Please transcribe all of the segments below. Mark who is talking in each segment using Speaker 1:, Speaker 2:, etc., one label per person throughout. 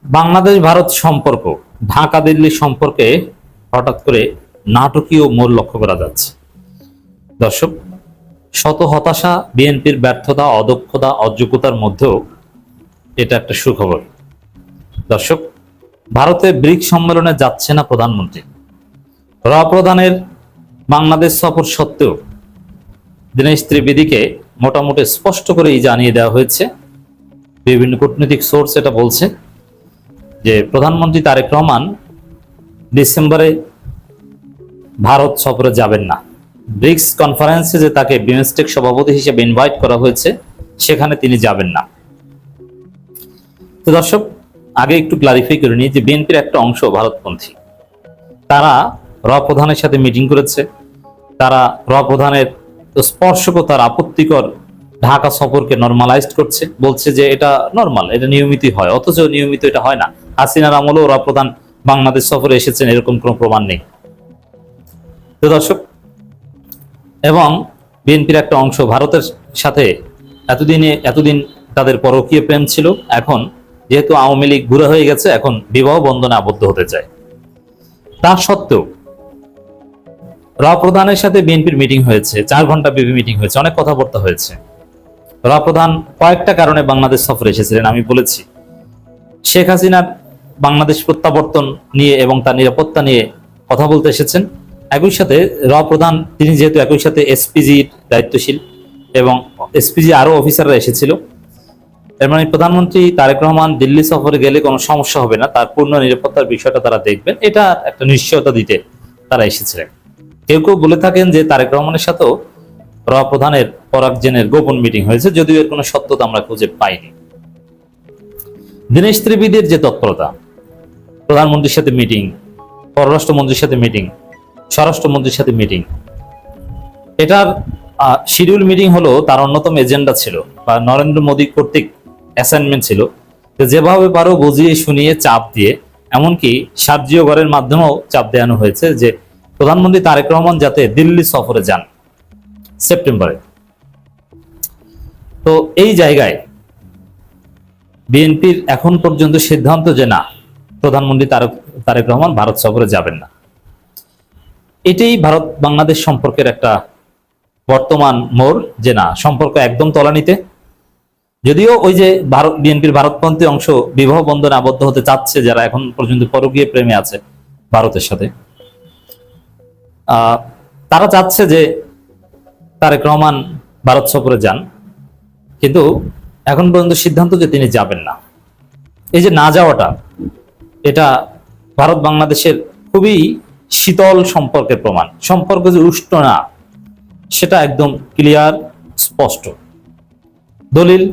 Speaker 1: বাংলাদেশ ভারত সম্পর্ক, ঢাকা দিল্লি সম্পর্কে হঠাৎ করে নাটকীয় মোড় লক্ষ্য করা যাচ্ছে। দর্শক, শত হতাশা, বিএনপির ব্যর্থতা, অদক্ষতা, অযোগ্যতার মধ্যেও এটা একটা সুখবর। দর্শক, ভারতে ব্রিক্স সম্মেলনে যাচ্ছে না প্রধানমন্ত্রী। প্রধানের বাংলাদেশ সফর সত্ত্বেও দীনেশ ত্রিবেদীকে মোটামুটি স্পষ্ট করেই জানিয়ে দেওয়া হয়েছে, বিভিন্ন কূটনৈতিক সোর্স এটা বলছে যে প্রধানমন্ত্রী তারেক রহমান ডিসেম্বরে ভারত সফরে যাবেন না। ব্রিক্স কনফারেন্সে যে তাকে বিমস্টেক সভাপতি হিসেবে ইনভাইট করা হয়েছে, সেখানে তিনি যাবেন না। তো দর্শক, আগে একটু ক্লারিফাই করে নিই যে বিএনপির একটা অংশ ভারতপন্থী, তারা প্রধানের সাথে মিটিং করেছে। তারা প্রধানের স্পর্শকতার আপত্তিকর ঢাকা সফরকে নর্মালাইজড করছে, বলছে যে এটা নর্মাল, এটা নিয়মিতই হয়, অথচ নিয়মিত এটা হয় না। হাসিনার আমলেও প্রধান বাংলাদেশ সফরে এসেছেন, এরকম কোনো প্রমাণ নেই। তো দর্শক, এবং বিএনপির একটা অংশ ভারতের সাথে এতদিন তাদের পরকীয় প্রেম ছিল, এখন যেহেতু আওয়ামী লীগ বুড়া হয়ে গেছে, এখন বিবাহ বন্ধনে আবদ্ধ হতে চায়। তা সত্ত্বেও প্রধানের সাথে বিএনপির মিটিং হয়েছে, 4 ঘন্টা ব্যাপী মিটিং হয়েছে, অনেক কথাবার্তা হয়েছে। প্রধান কয়েকটা কারণে বাংলাদেশ সফরে এসেছিলেন। আমি বলেছি, শেখ হাসিনার বাংলাদেশ প্রত্যাবর্তন নিয়ে এবং তার নিরাপত্তা নিয়ে কথা বলতে এসেছেন। একই সাথে প্রধান তিনি যেহেতু একই সাথে এসপিজির দায়িত্বশীল এবং এসপিজি আরো অফিসাররা এসেছিল, এর মানে প্রধানমন্ত্রী তারেক রহমান দিল্লি সফরে গেলে কোনো সমস্যা হবে না, তার পূর্ণ নিরাপত্তার বিষয়টা তারা দেখবেন, এটা একটা নিশ্চয়তা দিতে তারা এসেছিলেন। কেউ কেউ বলে থাকেন যে তারেক রহমানের সাথেও প্রধানের পরাগজেনের গোপন মিটিং হয়েছে, যদিও এর কোনো সত্যতা আমরা খুঁজে পাইনি। দীনেশ ত্রিবেদীর যে তৎপরতা, প্রধানমন্ত্রীর সাথে মিটিং, পররাষ্ট্রমন্ত্রীর সাথে মিটিং, স্বরাষ্ট্রমন্ত্রীর সাথে মিটিং, এটার শিডিউল মিটিং হলো তার অন্যতম এজেন্ডা ছিল বা নরেন্দ্র মোদী কর্তৃক অ্যাসাইনমেন্ট ছিল, যেভাবে পারো বুঝিয়ে শুনিয়ে চাপ দিয়ে, এমনকি সার্জিও ঘরের মাধ্যমেও চাপ দেওয়ানো হয়েছে যে প্রধানমন্ত্রী তারেক রহমান যাতে দিল্লি সফরে যান সেপ্টেম্বরে। তো এই জায়গায় বিএনপির এখন পর্যন্ত সিদ্ধান্ত যে না, প্রধানমন্ত্রী তারেক রহমান ভারত সফরে যাবেন না। এটাই ভারত বাংলাদেশ সম্পর্কের একটা বর্তমান মোড়, যে না, সম্পর্ক একদম তলানিতে। যদিও ওই যে বিএনপির ভারতপন্থী অংশ বিবাহ বন্ধনে আবদ্ধ হতে চাচ্ছে, যারা এখন পর্যন্ত পরকীয় প্রেমে আছে ভারতের সাথে, তারা চাচ্ছে যে তারেক রহমান ভারত সফরে যান, কিন্তু এখন পর্যন্ত সিদ্ধান্ত যে তিনি যাবেন না। এই যে না যাওয়াটা, এটা ভারত বাংলাদেশের খুবই শীতল সম্পর্কের প্রমাণ। সম্পর্ক যে উষ্ণ না, সেটা একদম ক্লিয়ার, স্পষ্ট দলিল।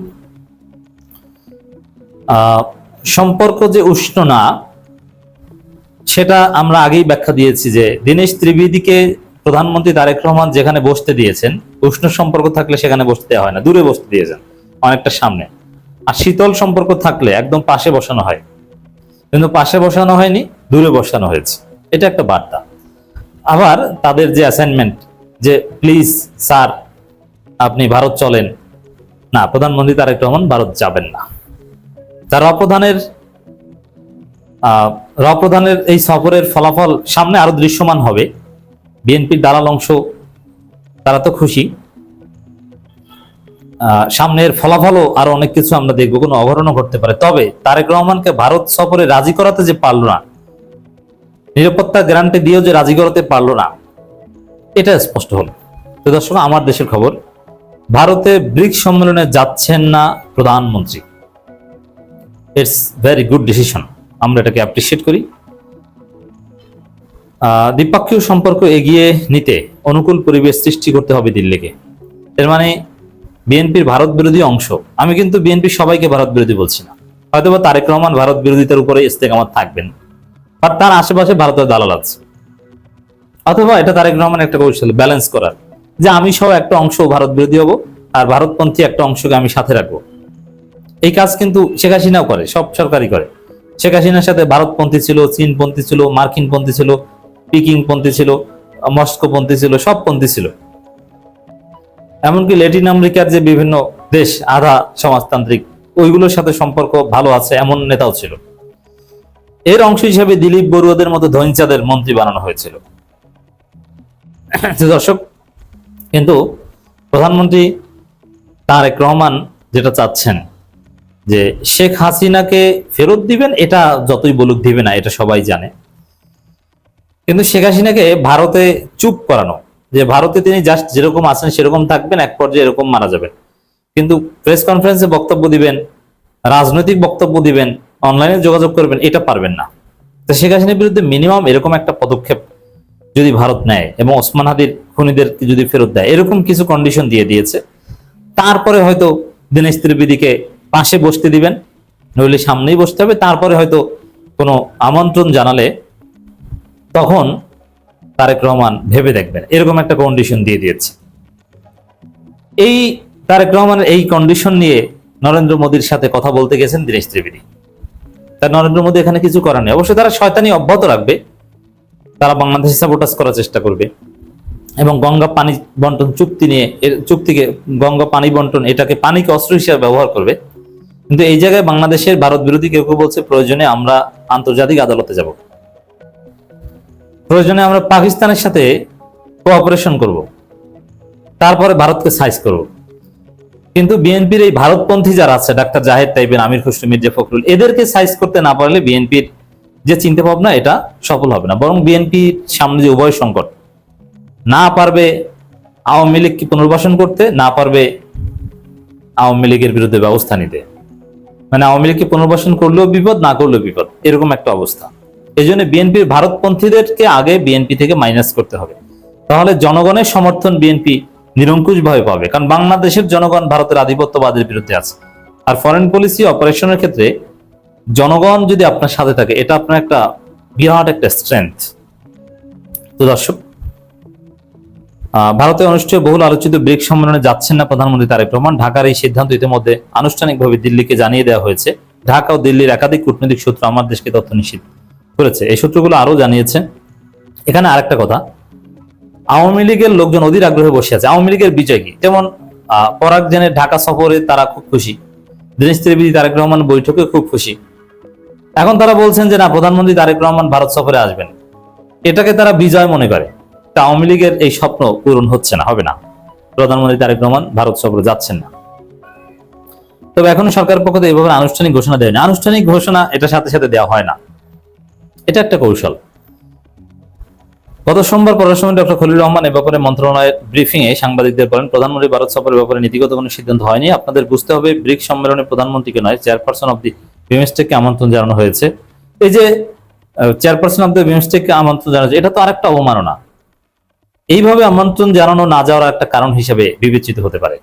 Speaker 1: সম্পর্ক যে উষ্ণ না, সেটা আমরা আগেই ব্যাখ্যা দিয়েছি যে দীনেশ ত্রিবেদীকে প্রধানমন্ত্রী তারেক রহমান যেখানে বসতে দিয়েছেন, উষ্ণ সম্পর্ক থাকলে সেখানে বসতে দেওয়া হয় না, দূরে বসতে দিয়েছেন, অনেকটা সামনে। আর শীতল সম্পর্ক থাকলে একদম পাশে বসানো হয়, কিন্তু পাশে বসানো হয়নি, দূরে বসানো হয়েছে। এটা একটা বার্তা। আবার তাদের যে অ্যাসাইনমেন্ট যে প্লিজ স্যার আপনি ভারত চলেন, না, প্রধানমন্ত্রী তারেক রহমান ভারত যাবেন না। তার প্রধানের এই সফরের ফলাফল সামনে আরো দৃশ্যমান হবে। বিএনপির দালাল অংশ তারা তো খুশি, সামনের ফলাফলও আরো অনেক কিছু আমরা দেখবো, কোনো অঘটনও ঘটতে পারে। তবে তারেক রহমানকে ভারত সফরে রাজি করাতে যে পারলো না, নিরাপত্তা গ্যারান্টি দিয়েও যে রাজি করাতে পারলো না, এটা স্পষ্ট হলো। তো দর্শক, আমার দেশের খবর, ভারতে ব্রিক্স সম্মেলনে যাচ্ছেন না প্রধানমন্ত্রী। ইটস ভেরি গুড ডিসিশন, আমরা এটাকে অ্যাপ্রিসিয়েট করি। দ্বিপক্ষীয় সম্পর্ক এগিয়ে নিতে অনুকূল পরিবেশ সৃষ্টি করতে হবে দিল্লিকে। এর মানে বিএনপির ভারত বিরোধী অংশ, আমি কিন্তু বিএনপি সবাইকে ভারত বিরোধী বলছি না, হয়তোবা তারেক রহমান ভারত বিরোধিতার উপরে ইস্তেকামত থাকবেন, আর তার আশেপাশে ভারতের দালাল আছে, অথবা এটা তারেক রহমান একটা কৌশল ব্যালেন্স করার, যে আমি সহ একটা অংশ ভারত বিরোধী হব আর ভারতপন্থী একটা অংশকে আমি সাথে রাখবো। এই কাজ কিন্তু শেখ হাসিনাও করে, সব সরকারই করে। শেখ হাসিনার সাথে ভারতপন্থী ছিল, চীনপন্থী ছিল, মার্কিনপন্থী ছিল, পিকিংপন্থী ছিল, মস্কোপন্থী ছিল, সব পন্থী ছিল। এমনকি ল্যাটিন আমেরিকার যে বিভিন্ন দেশ আধা সমাজতান্ত্রিক, ওইগুলোর সাথে সম্পর্ক ভালো আছে এমন নেতাও ছিল। এর অংশ হিসেবে দিলীপ বড়ুয়াদের মতো ধৈঞ্চাদের মন্ত্রী বানানো হয়েছিল। দর্শক, কিন্তু প্রধানমন্ত্রী তারেক রহমান যেটা চাচ্ছেন যে শেখ হাসিনাকে ফেরত দিবেন, এটা যতই বলুক দিবে না, এটা সবাই জানে। কিন্তু শেখ হাসিনাকে ভারতে চুপ করানো, যে ভারতে তিনি জাস্ট যেরকম আছেন সেরকম থাকবেন, এক পর্যায়ে এরকম মারা যাবেন, কিন্তু প্রেস কনফারেন্সে বক্তব্য দিবেন, রাজনৈতিক বক্তব্য দিবেন, অনলাইনে যোগাযোগ করবেন, এটা পারবেন না। তো শেখ হাসিনার বিরুদ্ধে মিনিমাম এরকম একটা পদক্ষেপ যদি ভারত নেয় এবং ওসমান হাদির খুনিদের যদি ফেরত দেয়, এরকম কিছু কন্ডিশন দিয়ে দিয়েছে। তারপরে হয়তো দীনেশ ত্রিবেদীকে পাশে বসতে দিবেন, নইলে সামনেই বসতে হবে। তারপরে হয়তো কোনো আমন্ত্রণ জানালে তখন তারেক রহমান ভেবে দেখবেন, এরকম একটা কন্ডিশন দিয়ে দিয়েছে। এই তারেক রহমানের এই কন্ডিশন নিয়ে নরেন্দ্র মোদীর সাথে কথা বলতে গেছেন দীনেশ ত্রিবেদী। তার নরেন্দ্র মোদী এখানে কিছু করার নেই। অবশ্যই তারা শয়তানি অব্যাহত রাখবে, তারা বাংলাদেশে সাবোটাজ করার চেষ্টা করবে এবং গঙ্গা পানি বন্টন চুক্তি নিয়ে, চুক্তিকে গঙ্গা পানি বন্টন, এটাকে পানিকে অস্ত্র হিসেবে ব্যবহার করবে। কিন্তু এই জায়গায় বাংলাদেশের ভারত বিরোধী কেউ কেউ বলছে প্রয়োজনে আমরা আন্তর্জাতিক আদালতে যাব, প্রয়োজনে আমরা পাকিস্তানের সাথে কোঅপারেশন করব, তারপরে ভারতকে সাইজ করব। কিন্তু বিএনপির এই ভারতপন্থী যারা আছে, ডাক্তার জাহেদ টাইপের, আমির খসরু, মির্জা ফখরুল, এদেরকে সাইজ করতে না পারলে বিএনপির যে চিন্তা ভাবনা এটা সফল হবে না। বরং বিএনপির সামনে যে উভয় সংকট, না পারবে আওয়ামী লীগকে পুনর্বাসন করতে, না পারবে আওয়ামী লীগের বিরুদ্ধে ব্যবস্থা নিতে, মানে আওয়ামী লীগকে পুনর্বাসন করলেও বিপদ, না করলেও বিপদ, এরকম একটা অবস্থা। এই জন্য বিএনপির ভারতপন্থীদেরকে আগে বিএনপি থেকে মাইনাস করতে হবে, তাহলে জনগণের সমর্থন বিএনপি নিরঙ্কুশ ভাবে পাবে। কারণ বাংলাদেশের জনগণ ভারতের আধিপত্যবাদের বিরুদ্ধে আছে, আর ফরেন পলিসি অপারেশনের ক্ষেত্রে জনগণ যদি আপনার সাথে থাকে, এটা আপনার একটা বিরাট একটা স্ট্রেংথ। তো দর্শক, ভারতে অনুষ্ঠিত বহুল আলোচিত ব্রিক্স সম্মেলনে যাচ্ছেন না প্রধানমন্ত্রী তারেক রহমান। ঢাকার এই সিদ্ধান্ত ইতিমধ্যে আনুষ্ঠানিকভাবে দিল্লিকে জানিয়ে দেওয়া হয়েছে। ঢাকা ও দিল্লির একাধিক কূটনৈতিক সূত্র আমার দেশকে তথ্য নিশ্চিত করেছে। এই সূত্রগুলো আরো জানিয়েছে। এখানে আরেকটা কথা, আওয়ামী লীগের লোকজন অধীর আগ্রহে বসে আছে আওয়ামী লীগের বিজয় কি। যেমন পরাগ জেনের ঢাকা সফরে তারা খুব খুশি, দীনেশ ত্রিবেদী তারেক রহমান বৈঠকে খুব খুশি। এখন তারা বলছেন যে না, প্রধানমন্ত্রী তারেক রহমান ভারত সফরে আসবেন, এটাকে তারা বিজয় মনে করে। তা আওয়ামী লীগের এই স্বপ্ন পূরণ হচ্ছে না, হবে না, প্রধানমন্ত্রী তারেক রহমান ভারত সফরে যাচ্ছেন না। তবে এখনো সরকারের পক্ষ থেকে এইভাবে আনুষ্ঠানিক ঘোষণা দেয়নি। আনুষ্ঠানিক ঘোষণা এটার সাথে সাথে দেওয়া হয় না, এটা একটা কৌশল। গত সোমবার পররাষ্ট্রমন্ত্রী ডক্টর খলিলুর রহমান এ ব্যাপারে মন্ত্রণালয়ের ব্রিফিং এ সাংবাদিকদের বলেন, প্রধানমন্ত্রী ভারত সফরের ব্যাপারে নীতিগত কোনো সিদ্ধান্ত হয়নি। আপনাদের বুঝতে হবে, ব্রিক্স সম্মেলনে প্রধানমন্ত্রীকে নয়, চেয়ারপারসন অব দি বিমস্টেককে আমন্ত্রণ জানানো হয়েছে। এই যে চেয়ারপারসন অব দি বিমস্টেককে আমন্ত্রণ জানানো, এটা তো আরেকটা অবমাননা। এইভাবে আমন্ত্রণ জানানো না যাওয়ার একটা কারণ হিসেবে বিবেচিত হতে পারে।